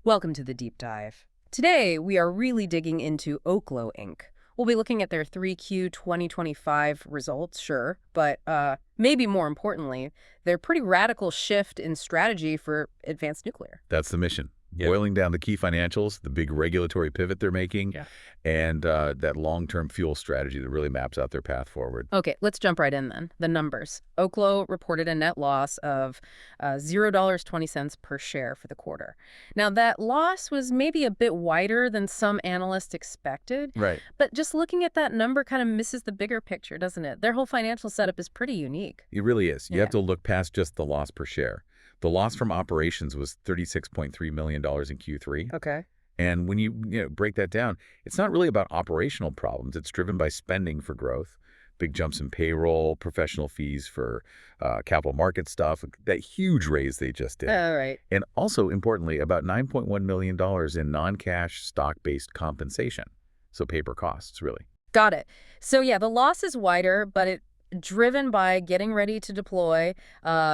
Welcome to the deep dive. Today, we are really digging into Oklo Inc. We'll be looking at their 3Q 2025 results, sure, but maybe more importantly, their pretty radical shift in strategy for advanced nuclear. That's the mission. Yep. Boiling down the key financials, the big regulatory pivot they're making, and that long-term fuel strategy that really maps out their path forward. Okay, let's jump right in then. The numbers. Oklo reported a net loss of $0.20 per share for the quarter. Now, that loss was maybe a bit wider than some analysts expected. Right. But just looking at that number kind of misses the bigger picture, doesn't it? Their whole financial setup is pretty unique. It really is. You Yeah. have to look past just the loss per share. The loss from operations was $36.3 million in Q3. Okay. And when you break that down, it's not really about operational problems. It's driven by spending for growth, big jumps in payroll, professional fees for capital market stuff, that huge raise they just did. All right. And also, importantly, about $9.1 million in non-cash stock-based compensation. So paper costs, really. Got it. So yeah, the loss is wider, but it driven by getting ready to deploy,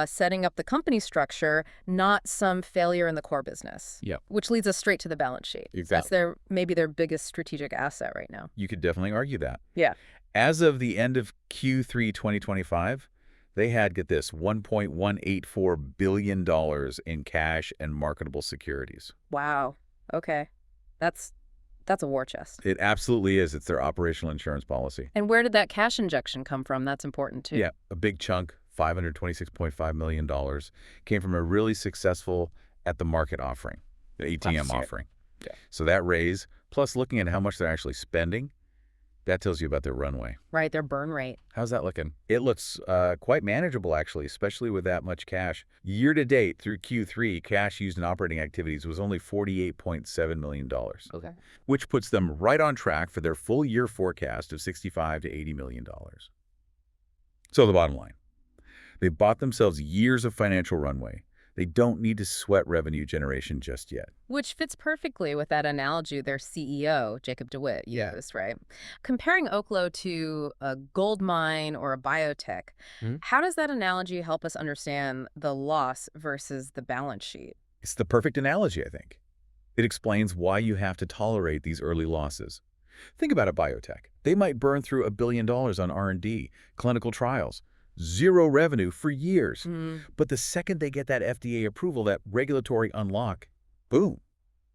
setting up the company structure, not some failure in the core business. Yep. Which leads us straight to the balance sheet. Exactly. That's maybe their biggest strategic asset right now. You could definitely argue that. Yeah. As of the end of Q3 2025, they had, get this, $1.184 billion in cash and marketable securities. Wow. Okay. That's a war chest. It absolutely is. It's their operational insurance policy. And where did that cash injection come from? That's important too. Yeah, a big chunk, $526.5 million, came from a really successful at-the-market offering, the ATM offering. Yeah. So that raise, plus looking at how much they're actually spending, that tells you about their runway. Right, their burn rate. How's that looking? It looks quite manageable, actually, especially with that much cash. Year to date through Q3, cash used in operating activities was only $48.7 million. Okay. Which puts them right on track for their full year forecast of $65 to $80 million. So the bottom line, they've bought themselves years of financial runway. They don't need to sweat revenue generation just yet. Which fits perfectly with that analogy their CEO, Jacob DeWitt, used, right? Comparing Oklo to a gold mine or a biotech, how does that analogy help us understand the loss versus the balance sheet? It's the perfect analogy, I think. It explains why you have to tolerate these early losses. Think about a biotech. They might burn through $1 billion on R&D, clinical trials, zero revenue for years. But the second they get that FDA approval, that regulatory unlock, boom,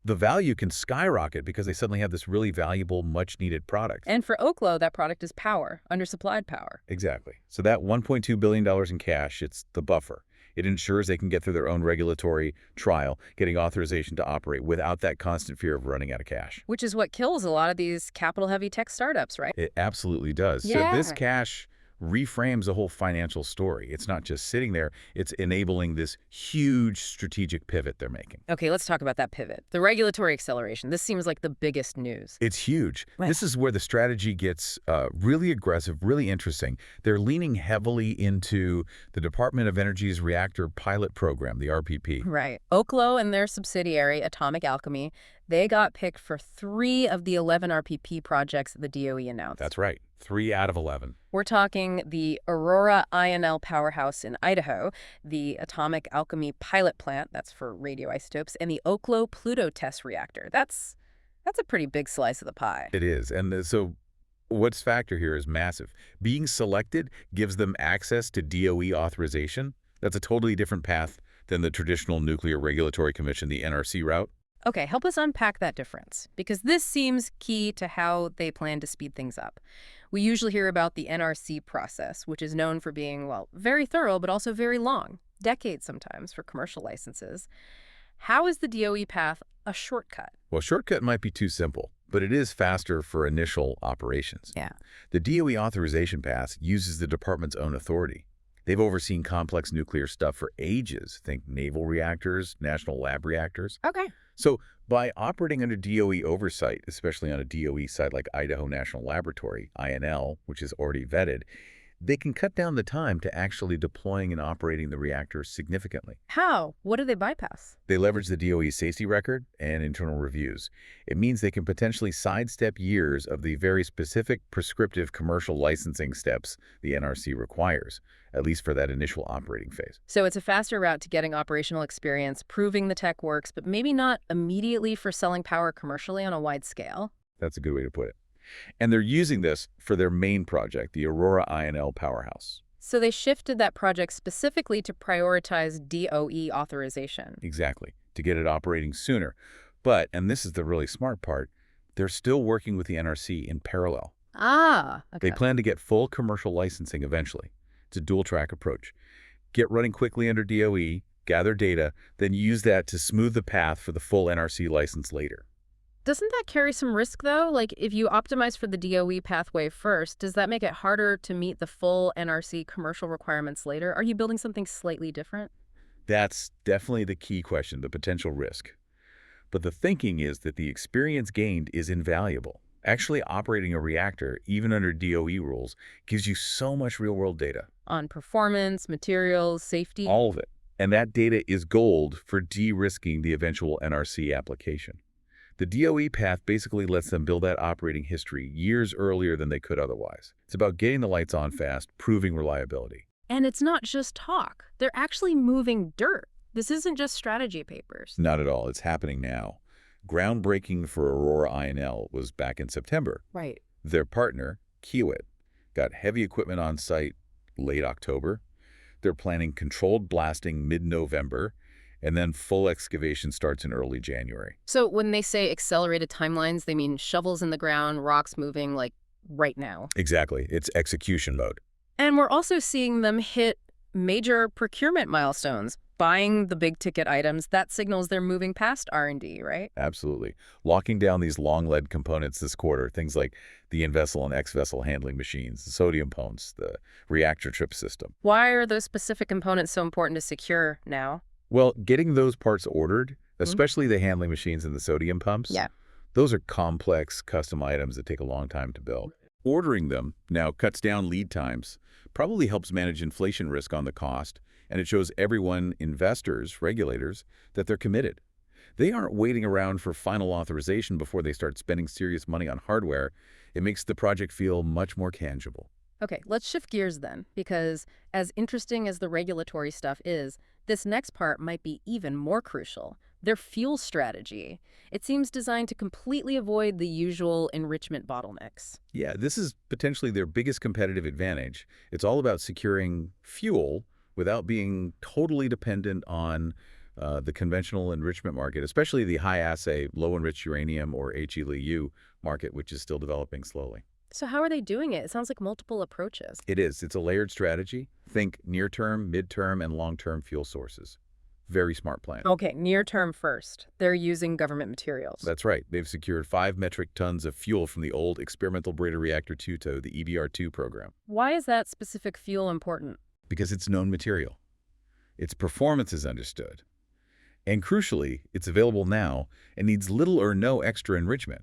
the value can skyrocket because they suddenly have this really valuable, much-needed product. And for Oklo, that product is power, undersupplied power. Exactly. So that $1.2 billion in cash, it's the buffer. It ensures they can get through their own regulatory trial, getting authorization to operate without that constant fear of running out of cash. Which is what kills a lot of these capital-heavy tech startups, right? It absolutely does. Yeah. So this cash reframes the whole financial story. It's not just sitting there, it's enabling this huge strategic pivot they're making. Okay, let's talk about that pivot. The regulatory acceleration. This seems like the biggest news. It's huge. Wow. This is where the strategy gets really aggressive, really interesting. They're leaning heavily into the Department of Energy's Reactor Pilot Program, the RPP. Right. Oklo and their subsidiary, Atomic Alchemy, they got picked for 3 of the 11 RPP projects the DOE announced. That's right. 3 out of 11. We're talking the Aurora INL Powerhouse in Idaho, the Atomic Alchemy Pilot Plant, that's for radioisotopes, and the Oklo Pluto Test Reactor. That's a pretty big slice of the pie. It is. And so what's factor here is massive. Being selected gives them access to DOE authorization. That's a totally different path than the traditional Nuclear Regulatory Commission, the NRC route. Okay, help us unpack that difference, because this seems key to how they plan to speed things up. We usually hear about the NRC process, which is known for being, well, very thorough, but also very long, decades sometimes for commercial licenses. How is the DOE path a shortcut? Well, shortcut might be too simple, but it is faster for initial operations. Yeah. The DOE authorization path uses the department's own authority. They've overseen complex nuclear stuff for ages. Think naval reactors, national lab reactors. Okay. So by operating under DOE oversight, especially on a DOE site like Idaho National Laboratory, INL, which is already vetted, They can cut down the time to actually deploying and operating the reactor significantly. How? What do they bypass? They leverage the DOE safety record and internal reviews. It means they can potentially sidestep years of the very specific prescriptive commercial licensing steps the NRC requires, at least for that initial operating phase. So it's a faster route to getting operational experience, proving the tech works, but maybe not immediately for selling power commercially on a wide scale. That's a good way to put it. And they're using this for their main project, the Aurora INL Powerhouse. So they shifted that project specifically to prioritize DOE authorization. Exactly, to get it operating sooner. But, and this is the really smart part, they're still working with the NRC in parallel. Ah, okay. They plan to get full commercial licensing eventually. It's a dual-track approach. Get running quickly under DOE, gather data, then use that to smooth the path for the full NRC license later. Doesn't that carry some risk, though? Like, if you optimize for the DOE pathway first, does that make it harder to meet the full NRC commercial requirements later? Are you building something slightly different? That's definitely the key question, the potential risk. But the thinking is that the experience gained is invaluable. Actually operating a reactor, even under DOE rules, gives you so much real-world data. On performance, materials, safety? All of it. And that data is gold for de-risking the eventual NRC application. The DOE path basically lets them build that operating history years earlier than they could otherwise. It's about getting the lights on fast, proving reliability. And it's not just talk. They're actually moving dirt. This isn't just strategy papers. Not at all. It's happening now. Groundbreaking for Aurora INL was back in September. Right. Their partner, Kiewit, got heavy equipment on site late October. They're planning controlled blasting mid-November, and then full excavation starts in early January. So when they say accelerated timelines, they mean shovels in the ground, rocks moving, like, right now. Exactly. It's execution mode. And we're also seeing them hit major procurement milestones, buying the big-ticket items. That signals they're moving past R&D, right? Absolutely. Locking down these long lead components this quarter, things like the in-vessel and ex-vessel handling machines, the sodium pumps, the reactor trip system. Why are those specific components so important to secure now? Well, getting those parts ordered, especially the handling machines and the sodium pumps, those are complex, custom items that take a long time to build. Ordering them now cuts down lead times, probably helps manage inflation risk on the cost, and it shows everyone, investors, regulators, that they're committed. They aren't waiting around for final authorization before they start spending serious money on hardware. It makes the project feel much more tangible. Okay, let's shift gears then, because as interesting as the regulatory stuff is, this next part might be even more crucial. Their fuel strategy. It seems designed to completely avoid the usual enrichment bottlenecks. Yeah, this is potentially their biggest competitive advantage. It's all about securing fuel without being totally dependent on the conventional enrichment market, especially the high-assay, low-enriched uranium, or HELU market, which is still developing slowly. So how are they doing it? It sounds like multiple approaches. It is. It's a layered strategy. Think near-term, mid-term, and long-term fuel sources. Very smart plan. Okay, near term first. They're using government materials. That's right. They've secured 5 metric tons of fuel from the old Experimental Breeder Reactor 2 to the EBR-2 program. Why is that specific fuel important? Because it's known material. Its performance is understood. And crucially, it's available now and needs little or no extra enrichment.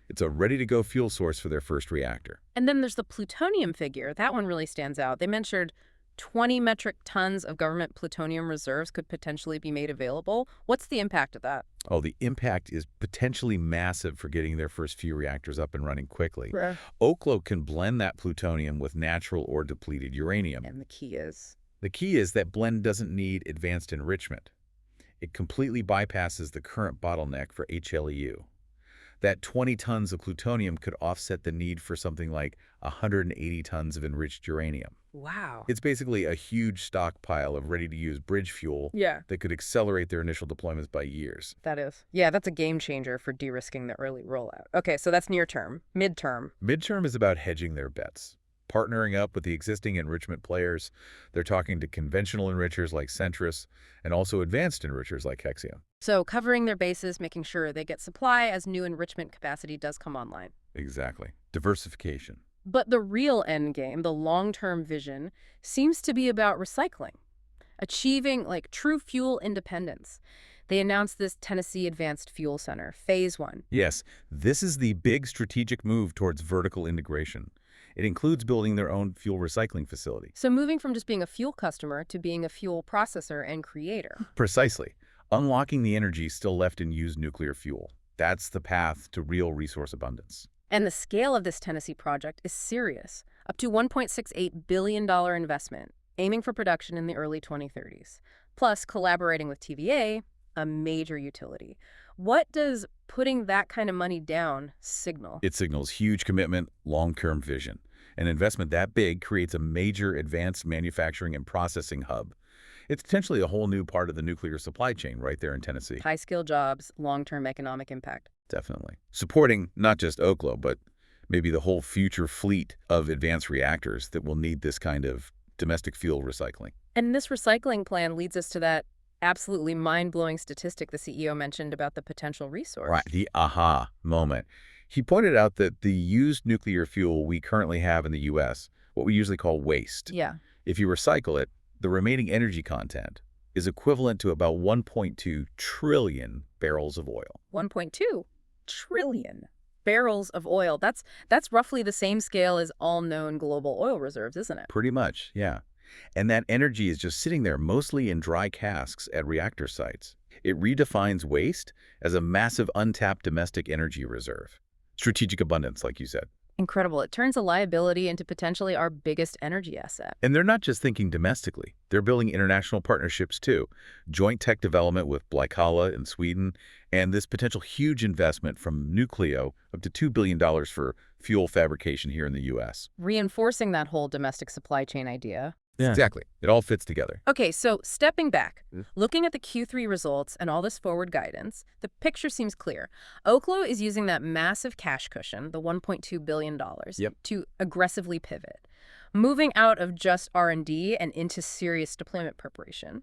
It's a ready-to-go fuel source for their first reactor. And then there's the plutonium figure. That one really stands out. They mentioned 20 metric tons of government plutonium reserves could potentially be made available. What's the impact of that? Oh, the impact is potentially massive for getting their first few reactors up and running quickly. Right. Oklo can blend that plutonium with natural or depleted uranium. And the key is? The key is that blend doesn't need advanced enrichment. It completely bypasses the current bottleneck for HLEU. That 20 tons of plutonium could offset the need for something like 180 tons of enriched uranium. Wow. It's basically a huge stockpile of ready-to-use bridge fuel that could accelerate their initial deployments by years. That is. Yeah, that's a game changer for de-risking the early rollout. Okay, so that's near term. Midterm. Midterm is about hedging their bets, partnering up with the existing enrichment players. They're talking to conventional enrichers like Centrus and also advanced enrichers like Hexium. So covering their bases, making sure they get supply as new enrichment capacity does come online. Exactly. Diversification. But the real end game, the long-term vision, seems to be about recycling, achieving like true fuel independence. They announced this Tennessee Advanced Fuel Center, Phase 1. Yes, this is the big strategic move towards vertical integration. It includes building their own fuel recycling facility. So moving from just being a fuel customer to being a fuel processor and creator. Precisely. Unlocking the energy still left in used nuclear fuel. That's the path to real resource abundance. And the scale of this Tennessee project is serious, up to $1.68 billion investment, aiming for production in the early 2030s. Plus, collaborating with TVA, a major utility. What does putting that kind of money down signal? It signals huge commitment, long-term vision. An investment that big creates a major advanced manufacturing and processing hub. It's potentially a whole new part of the nuclear supply chain right there in Tennessee. High-skill jobs, long-term economic impact. Definitely. Supporting not just Oklo, but maybe the whole future fleet of advanced reactors that will need this kind of domestic fuel recycling. And this recycling plan leads us to that absolutely mind-blowing statistic the CEO mentioned about the potential resource. Right, the aha moment. He pointed out that the used nuclear fuel we currently have in the U.S., what we usually call waste, Yeah. if you recycle it, the remaining energy content is equivalent to about 1.2 trillion barrels of oil. 1.2 trillion barrels of oil. That's roughly the same scale as all known global oil reserves, isn't it? Pretty much, yeah. And that energy is just sitting there mostly in dry casks at reactor sites. It redefines waste as a massive untapped domestic energy reserve. Strategic abundance, like you said. Incredible. It turns a liability into potentially our biggest energy asset. And they're not just thinking domestically. They're building international partnerships too. Joint tech development with Blykalla in Sweden, and this potential huge investment from Nucleo up to $2 billion for fuel fabrication here in the U.S. Reinforcing that whole domestic supply chain idea. Yeah. Exactly. It all fits together. Okay, so stepping back, looking at the Q3 results and all this forward guidance, the picture seems clear. Oklo is using that massive cash cushion, the $1.2 billion, to aggressively pivot, moving out of just R&D and into serious deployment preparation.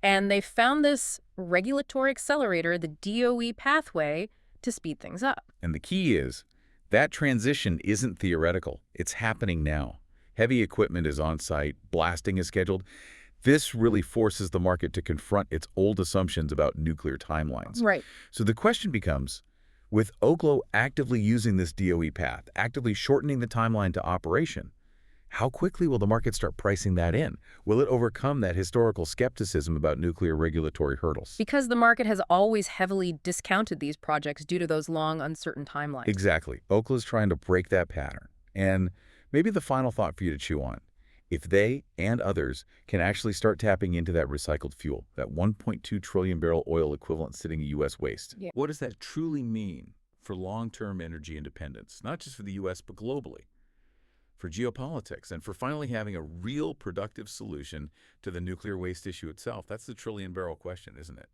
And they found this regulatory accelerator, the DOE pathway, to speed things up. And the key is that transition isn't theoretical. It's happening now. Heavy equipment is on site, blasting is scheduled. This really forces the market to confront its old assumptions about nuclear timelines. Right. So the question becomes, with Oklo actively using this DOE path, actively shortening the timeline to operation, how quickly will the market start pricing that in? Will it overcome that historical skepticism about nuclear regulatory hurdles? Because the market has always heavily discounted these projects due to those long, uncertain timelines. Exactly. Oklo's trying to break that pattern. And maybe the final thought for you to chew on. If they and others can actually start tapping into that recycled fuel, that 1.2 trillion barrel oil equivalent sitting in U.S. waste, what does that truly mean for long-term energy independence, not just for the U.S., but globally, for geopolitics, and for finally having a real productive solution to the nuclear waste issue itself? That's the trillion-barrel question, isn't it?